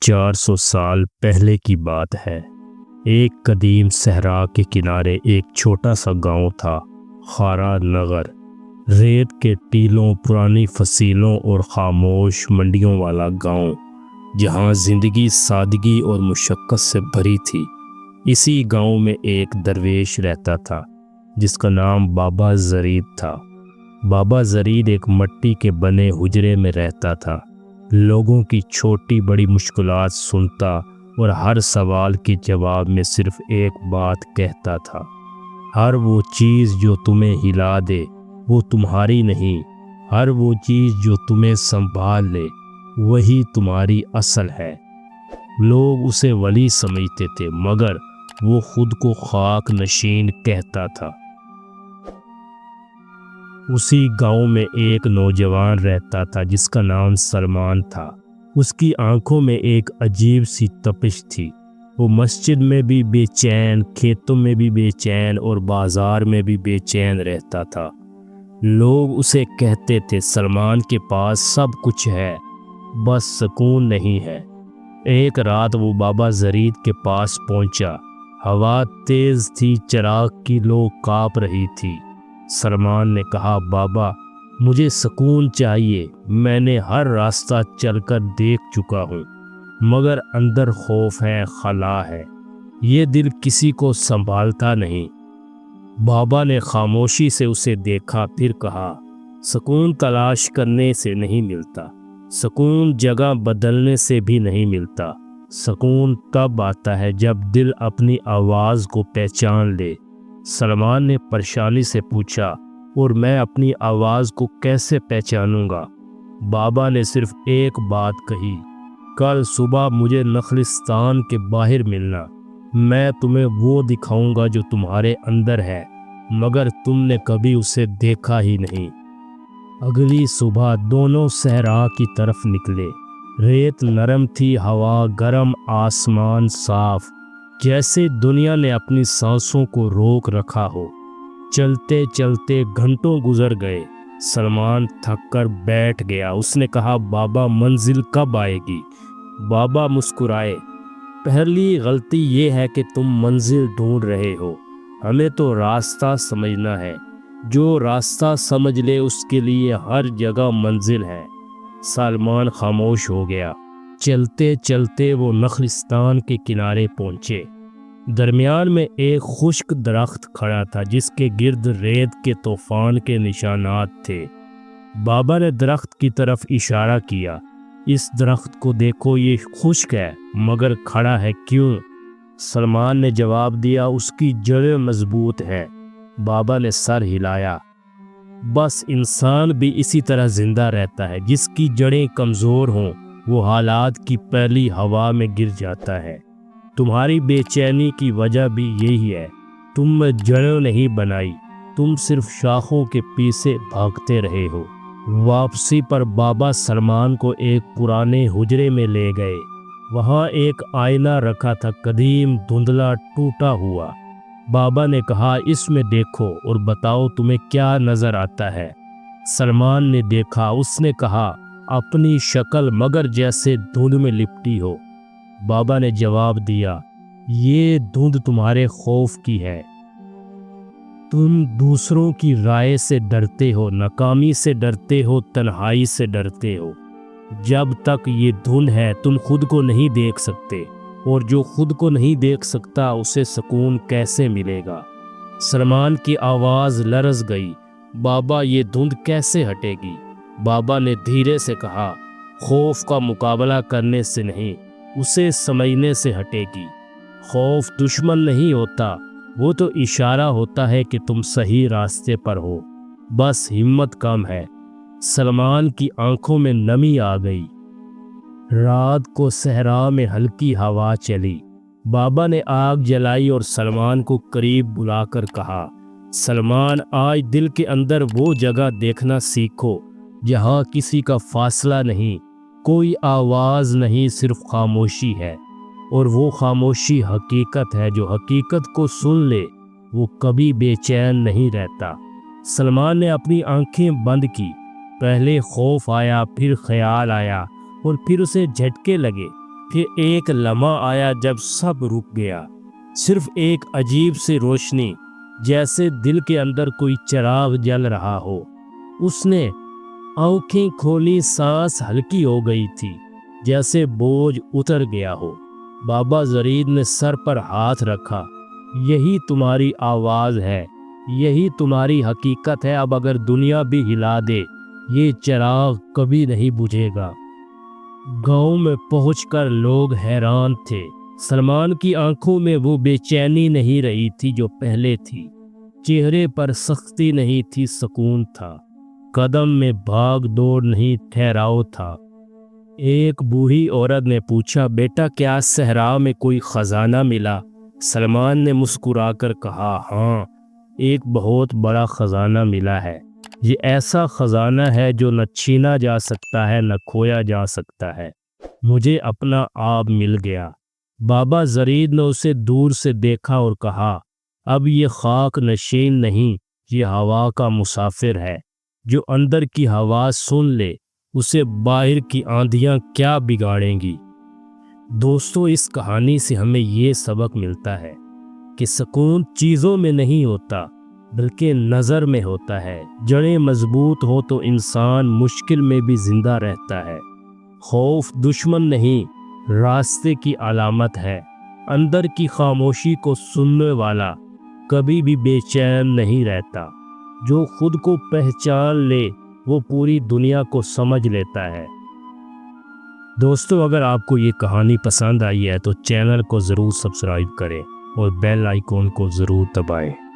400 سال پہلے کی بات ہے۔ ایک قدیم صحرا کے کنارے ایک چھوٹا سا گاؤں تھا، خارا نگر۔ ریت کے ٹیلوں، پرانی فصیلوں اور خاموش منڈیوں والا گاؤں، جہاں زندگی سادگی اور مشقت سے بھری تھی۔ اسی گاؤں میں ایک درویش رہتا تھا جس کا نام بابا زرید تھا۔ بابا زرید ایک مٹی کے بنے حجرے میں رہتا تھا، لوگوں کی چھوٹی بڑی مشکلات سنتا اور ہر سوال کے جواب میں صرف ایک بات کہتا تھا: ہر وہ چیز جو تمہیں ہلا دے وہ تمہاری نہیں، ہر وہ چیز جو تمہیں سنبھال لے وہی تمہاری اصل ہے۔ لوگ اسے ولی سمجھتے تھے، مگر وہ خود کو خاک نشین کہتا تھا۔ اسی گاؤں میں ایک نوجوان رہتا تھا جس کا نام سلمان تھا۔ اس کی آنکھوں میں ایک عجیب سی تپش تھی۔ وہ مسجد میں بھی بے چین، کھیتوں میں بھی بے چین اور بازار میں بھی بے چین رہتا تھا۔ لوگ اسے کہتے تھے، سلمان کے پاس سب کچھ ہے، بس سکون نہیں ہے۔ ایک رات وہ بابا زرید کے پاس پہنچا۔ ہوا تیز تھی، چراغ کی لو کانپ رہی تھی۔ سلمان نے کہا، بابا مجھے سکون چاہیے، میں نے ہر راستہ چل کر دیکھ چکا ہوں، مگر اندر خوف ہے، خلا ہے، یہ دل کسی کو سنبھالتا نہیں۔ بابا نے خاموشی سے اسے دیکھا، پھر کہا، سکون تلاش کرنے سے نہیں ملتا، سکون جگہ بدلنے سے بھی نہیں ملتا، سکون تب آتا ہے جب دل اپنی آواز کو پہچان لے۔ سلمان نے پریشانی سے پوچھا، اور میں اپنی آواز کو کیسے پہچانوں گا؟ بابا نے صرف ایک بات کہی، کل صبح مجھے نخلستان کے باہر ملنا، میں تمہیں وہ دکھاؤں گا جو تمہارے اندر ہے، مگر تم نے کبھی اسے دیکھا ہی نہیں۔ اگلی صبح دونوں صحرا کی طرف نکلے۔ ریت نرم تھی، ہوا گرم، آسمان صاف، جیسے دنیا نے اپنی سانسوں کو روک رکھا ہو۔ چلتے چلتے گھنٹوں گزر گئے۔ سلمان تھک کر بیٹھ گیا۔ اس نے کہا، بابا منزل کب آئے گی؟ بابا مسکرائے، پہلی غلطی یہ ہے کہ تم منزل ڈھونڈ رہے ہو، ہمیں تو راستہ سمجھنا ہے۔ جو راستہ سمجھ لے اس کے لیے ہر جگہ منزل ہے۔ سلمان خاموش ہو گیا۔ چلتے چلتے وہ نخلستان کے کنارے پہنچے۔ درمیان میں ایک خشک درخت کھڑا تھا جس کے گرد ریت کے طوفان کے نشانات تھے۔ بابا نے درخت کی طرف اشارہ کیا، اس درخت کو دیکھو، یہ خشک ہے مگر کھڑا ہے کیوں؟ سلمان نے جواب دیا، اس کی جڑیں مضبوط ہیں۔ بابا نے سر ہلایا، بس انسان بھی اسی طرح زندہ رہتا ہے، جس کی جڑیں کمزور ہوں وہ حالات کی پہلی ہوا میں گر جاتا ہے۔ تمہاری بے چینی کی وجہ بھی یہی ہے، تم نے جڑیں نہیں بنائی، تم صرف شاخوں کے پیچھے بھاگتے رہے ہو۔ واپسی پر بابا سلمان کو ایک پرانے حجرے میں لے گئے۔ وہاں ایک آئینہ رکھا تھا، قدیم، دھندلا، ٹوٹا ہوا۔ بابا نے کہا، اس میں دیکھو اور بتاؤ تمہیں کیا نظر آتا ہے۔ سلمان نے دیکھا، اس نے کہا، اپنی شکل، مگر جیسے دھند میں لپٹی ہو۔ بابا نے جواب دیا، یہ دھند تمہارے خوف کی ہے۔ تم دوسروں کی رائے سے ڈرتے ہو، ناکامی سے ڈرتے ہو، تنہائی سے ڈرتے ہو۔ جب تک یہ دھند ہے تم خود کو نہیں دیکھ سکتے، اور جو خود کو نہیں دیکھ سکتا اسے سکون کیسے ملے گا؟ سلمان کی آواز لرز گئی، بابا یہ دھند کیسے ہٹے گی؟ بابا نے دھیرے سے کہا، خوف کا مقابلہ کرنے سے نہیں، اسے سمجھنے سے ہٹے گی۔ خوف دشمن نہیں ہوتا، وہ تو اشارہ ہوتا ہے کہ تم صحیح راستے پر ہو، بس ہمت کم ہے۔ سلمان کی آنکھوں میں نمی آ گئی۔ رات کو صحرا میں ہلکی ہوا چلی۔ بابا نے آگ جلائی اور سلمان کو قریب بلا کر کہا، سلمان آج دل کے اندر وہ جگہ دیکھنا سیکھو جہاں کسی کا فاصلہ نہیں، کوئی آواز نہیں، صرف خاموشی ہے، اور وہ خاموشی حقیقت ہے۔ جو حقیقت کو سن لے وہ کبھی بے چین نہیں رہتا۔ سلمان نے اپنی آنکھیں بند کی۔ پہلے خوف آیا، پھر خیال آیا، اور پھر اسے جھٹکے لگے۔ پھر ایک لمحہ آیا جب سب رک گیا، صرف ایک عجیب سی روشنی، جیسے دل کے اندر کوئی چراغ جل رہا ہو۔ اس نے آنکھیں کھولی، سانس ہلکی ہو گئی تھی، جیسے بوجھ اتر گیا ہو۔ بابا زرید نے سر پر ہاتھ رکھا، یہی تمہاری آواز ہے، یہی تمہاری حقیقت ہے۔ اب اگر دنیا بھی ہلا دے، یہ چراغ کبھی نہیں بجھے گا۔ گاؤں میں پہنچ کر لوگ حیران تھے۔ سلمان کی آنکھوں میں وہ بے چینی نہیں رہی تھی جو پہلے تھی، چہرے پر سختی نہیں تھی، سکون تھا، قدم میں بھاگ دوڑ نہیں، ٹھہراؤ تھا۔ ایک بوڑھی عورت نے پوچھا، بیٹا کیا صحرا میں کوئی خزانہ ملا؟ سلمان نے مسکرا کر کہا، ہاں، ایک بہت بڑا خزانہ ملا ہے۔ یہ ایسا خزانہ ہے جو نہ چھینا جا سکتا ہے، نہ کھویا جا سکتا ہے۔ مجھے اپنا آپ مل گیا۔ بابا زرید نے اسے دور سے دیکھا اور کہا، اب یہ خاک نشین نہیں، یہ ہوا کا مسافر ہے۔ جو اندر کی ہوا سن لے، اسے باہر کی آندھیاں کیا بگاڑیں گی۔ دوستو، اس کہانی سے ہمیں یہ سبق ملتا ہے کہ سکون چیزوں میں نہیں ہوتا، بلکہ نظر میں ہوتا ہے۔ جڑیں مضبوط ہو تو انسان مشکل میں بھی زندہ رہتا ہے۔ خوف دشمن نہیں، راستے کی علامت ہے۔ اندر کی خاموشی کو سننے والا کبھی بھی بے چین نہیں رہتا۔ جو خود کو پہچان لے، وہ پوری دنیا کو سمجھ لیتا ہے۔ دوستو، اگر آپ کو یہ کہانی پسند آئی ہے تو چینل کو ضرور سبسکرائب کریں اور بیل آئیکن کو ضرور دبائیں۔